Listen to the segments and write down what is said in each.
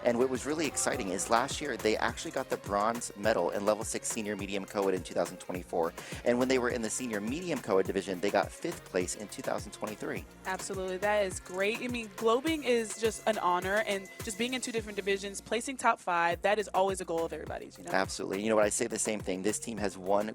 And what was really exciting is last year they actually got the bronze medal in level 6 senior medium co-ed in 2024. And when they were in the senior medium co-ed division, they got 5th place in 2023. Absolutely, that is great. I mean, globing is just an honor, and just being in 2 different divisions, placing top 5, that is always a goal of everybody's, you know? Absolutely. You know what, I say the same thing. This team has one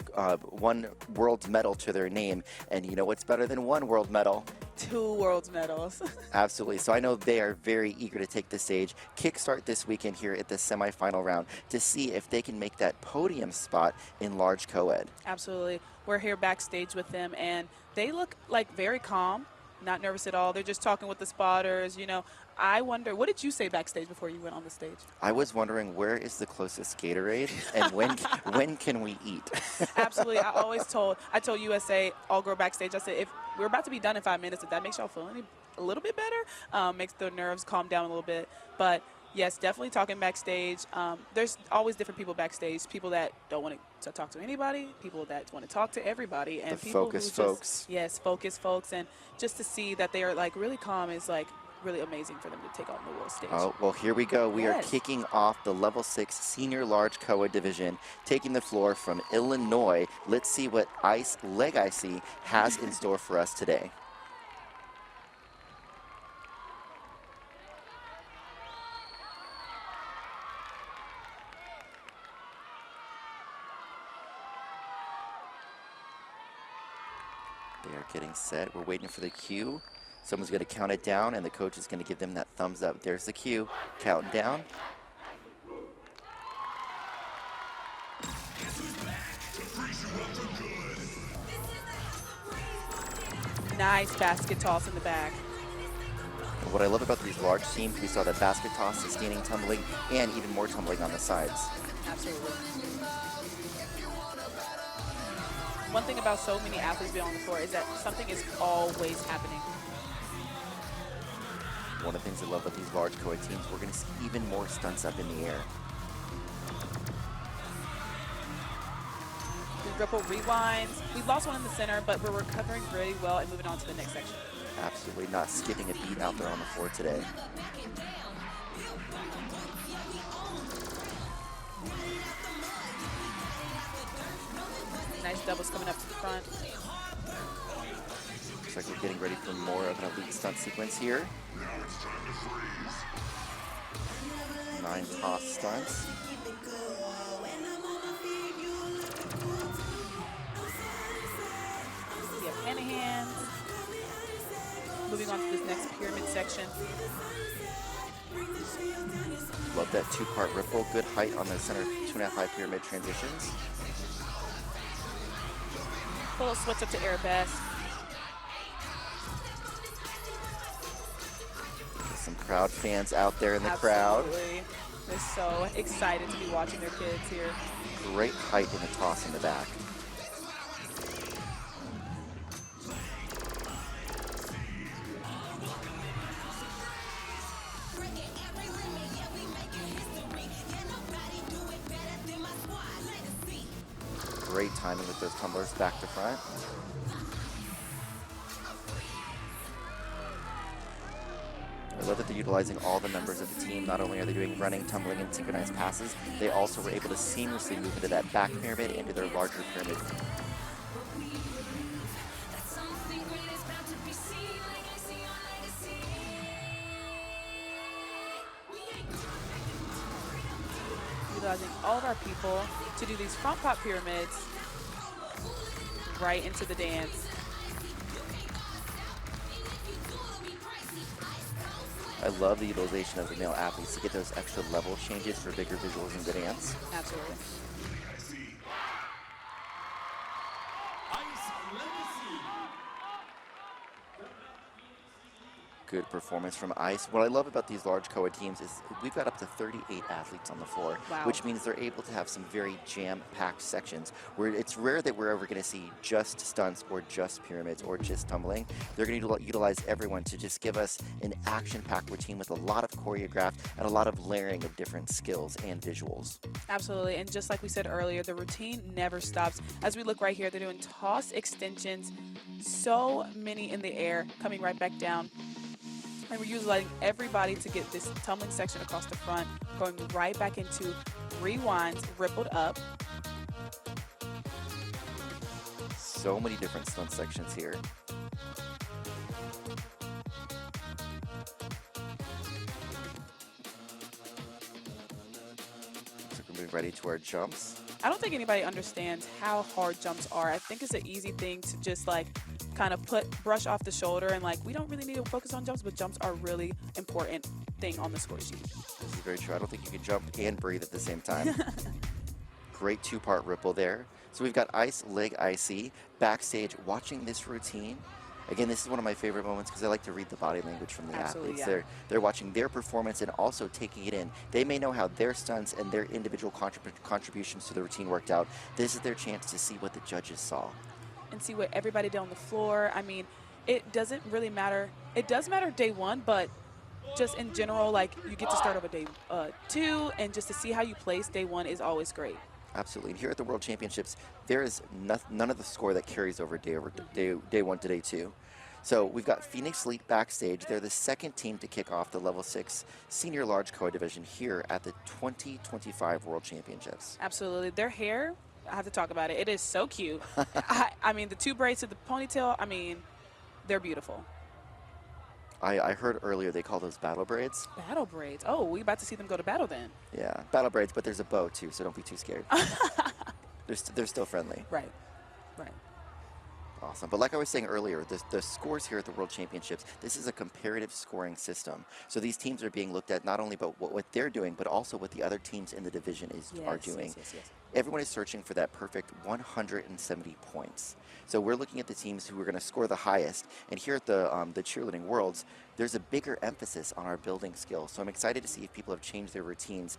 world medal to their name, and you know what's better than 1 world medal? 2 world medals. Absolutely. So I know they are very eager to take the stage, kickstart this weekend here at the semifinal round to see if they can make that podium spot in large co-ed. Absolutely. We're here backstage with them, and they look like very calm, not nervous at all. They're just talking with the spotters. You know, I wonder, what did you say backstage before you went on the stage? I was wondering, where is the closest Gatorade, and when can we eat? Absolutely. I told USA, all girl backstage, I said, if we're about to be done in 5 minutes, if that makes y'all feel a little bit better, makes the nerves calm down a little bit. But yes, definitely talking backstage. There's always different people backstage, people that don't want to talk to anybody, people that want to talk to everybody. And the people focus who folks. Yes, focus folks. And just to see that they are like really calm is like really amazing for them to take on the world stage. Oh, well, here we go. We are Yes. kicking off the level 6 senior large co-ed division, taking the floor from Illinois. Let's see what ICE LegICY has in store for us today. They are getting set. We're waiting for the cue. Someone's going to count it down, and the coach is going to give them that thumbs up. There's the cue. Counting down. Nice basket toss in the back. And what I love about these large teams, we saw the basket toss, the standing tumbling, and even more tumbling on the sides. Absolutely. One thing about so many athletes being on the floor is that something is always happening. One of the things I love about these large co-ed teams, we're going to see even more stunts up in the air. Ripple rewinds. We lost one in the center, but we're recovering really well and moving on to the next section. Absolutely not skipping a beat out there on the floor today. Nice doubles coming up to the front. Looks like we're getting ready for more of an elite stunt sequence here. 9 toss stunts. We have hand hands. Moving on to this next pyramid section. Love that 2-part ripple. Good height on the center 2.5 high pyramid transitions. A little switch up to arabesque. Some crowd fans out there in the crowd. Absolutely. They're so excited to be watching their kids here. Great height in the toss in the back. Great timing with those tumblers back to front. I love that they're utilizing all the members of the team. Not only are they doing running, tumbling, and synchronized passes, they also were able to seamlessly move into that back pyramid into their larger pyramid. Utilizing all of our people to do these front pop pyramids right into the dance. I love the utilization of the male athletes to get those extra level changes for bigger visuals in the dance. Absolutely. Good performance from ICE. What I love about these large co-ed teams is we've got up to 38 athletes on the floor, Wow. which means they're able to have some very jam-packed sections where it's rare that we're ever going to see just stunts or just pyramids or just tumbling. They're going to utilize everyone to just give us an action-packed routine with a lot of choreographed and a lot of layering of different skills and visuals. Absolutely, and just like we said earlier, the routine never stops. As we look right here, they're doing toss extensions, so many in the air, coming right back down. And we're utilizing everybody to get this tumbling section across the front, going right back into rewinds, rippled up. So many different stunt sections here. So we're moving ready to our jumps. I don't think anybody understands how hard jumps are. I think it's an easy thing to just like kind of brush off the shoulder and like we don't really need to focus on jumps, but jumps are really important thing on the score sheet. This is very true. I don't think you can jump and breathe at the same time. Great two-part ripple there. So we've got ICE LegICY backstage watching this routine. Again, this is one of my favorite moments because I like to read the body language from the Absolutely, athletes. yeah. They're watching their performance and also taking it in. They may know how their stunts and their individual contributions to the routine worked out. This is their chance to see what the judges saw. And see what everybody did on the floor. I mean, it doesn't really matter. It does matter day one, but just in general, like you get to start over day 2, and just to see how you place day 1 is always great. Absolutely. And here at the World Championships, there is none of the score that carries over day 1 to day 2. So we've got Phoenix Elite backstage. They're the second team to kick off the Level 6 Senior Large Co-Ed Division here at the 2025 World Championships. Absolutely. Their hair, I have to talk about it. It is so cute. I mean, the 2 braids to the ponytail, I mean, they're beautiful. I heard earlier they call those battle braids. Battle braids. Oh, we about to see them go to battle then. Yeah, battle braids, but there's a bow too, so don't be too scared. They're still friendly. Right, right. Awesome. But like I was saying earlier, the scores here at the World Championships, this is a comparative scoring system. So these teams are being looked at not only about what they're doing, but also what the other teams in the division are doing. Yes. Everyone is searching for that perfect 170 points. So we're looking at the teams who are going to score the highest. And here at the Cheerleading Worlds, there's a bigger emphasis on our building skills. So I'm excited to see if people have changed their routines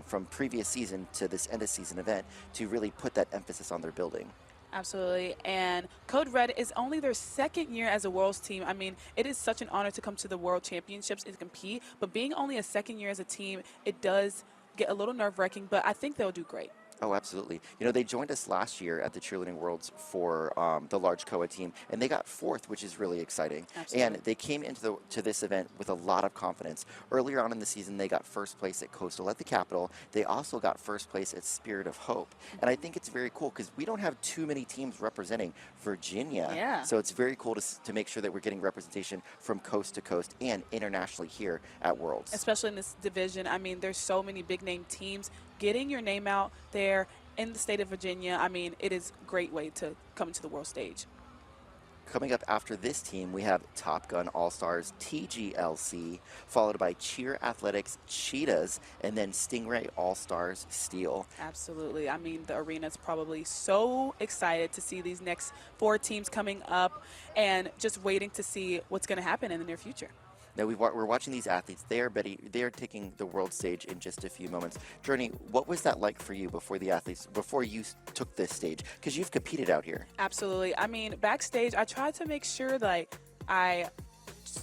from previous season to this end of season event to really put that emphasis on their building. Absolutely. And Coed Red is only their 2nd year as a Worlds team. I mean, it is such an honor to come to the World Championships and compete. But being only a 2nd year as a team, it does get a little nerve-wracking, but I think they'll do great. Oh, absolutely. You know, they joined us last year at the Cheerleading Worlds for the large co-ed team, and they got 4th, which is really exciting. Absolutely. And they came into this event with a lot of confidence. Earlier on in the season, they got 1st place at Coastal at the Capitol. They also got 1st place at Spirit of Hope. And I think it's very cool because we don't have too many teams representing Virginia. Yeah. So it's very cool to make sure that we're getting representation from coast to coast and internationally here at Worlds. Especially in this division. I mean, there's so many big-name teams. Getting your name out there in the state of Virginia, I mean, it is a great way to come into the world stage. Coming up after this team, we have Top Gun All-Stars TGLC, followed by Cheer Athletics Cheetahs, and then Stingray All-Stars Steel. Absolutely. I mean, the arena's probably so excited to see these next 4 teams coming up and just waiting to see what's going to happen in the near future. Now we're watching these athletes. They are taking the world stage in just a few moments. Journey, what was that like for you before you took this stage? Because you've competed out here. Absolutely. I mean, backstage, I tried to make sure that I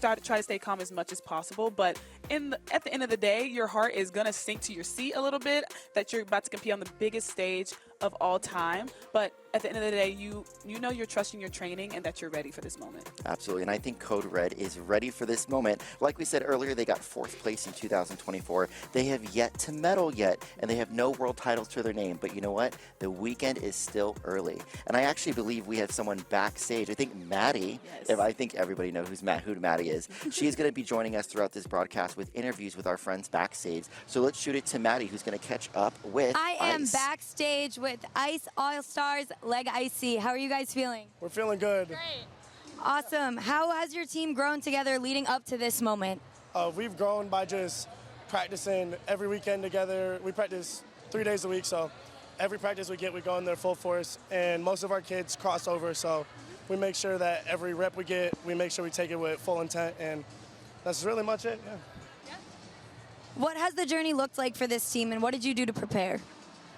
try to stay calm as much as possible, but at the end of the day, your heart is going to sink to your seat a little bit that you're about to compete on the biggest stage of all time. But at the end of the day, you know you're trusting your training and that you're ready for this moment. Absolutely, and I think Coed Red is ready for this moment. Like we said earlier, they got 4th place in 2024. They have yet to medal yet, and they have no world titles to their name. But you know what? The weekend is still early. And I actually believe we have someone backstage. I think Maddie, Yes. I think everybody knows who Maddie is. She's going to be joining us throughout this broadcast with interviews with our friends backstage. So let's shoot it to Maddie, who's going to catch up with I am ICE. backstage with ICE All-Stars LegICY. How are you guys feeling? We're feeling good. Great. Awesome. How has your team grown together leading up to this moment? We've grown by just practicing every weekend together. We practice 3 days a week, so every practice we get, we go in there full force, and most of our kids cross over, so we make sure that every rep we get, we make sure we take it with full intent, and that's really much it, yeah. What has the journey looked like for this team, and what did you do to prepare?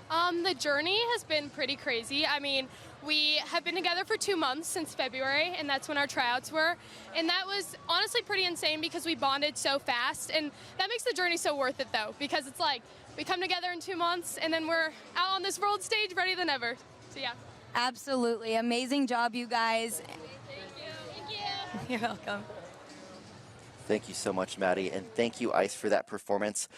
The journey has been pretty crazy. I mean, we have been together for 2 months since February, and that's when our tryouts were. And that was honestly pretty insane because we bonded so fast. And that makes the journey so worth it, though, because it's like we come together in 2 months, and then we're out on this world stage ready than ever. So, yeah. Absolutely. Amazing job, you guys. Thank you. Thank you. You're welcome. Thank you so much, Maddie, and thank you, ICE, for that performance.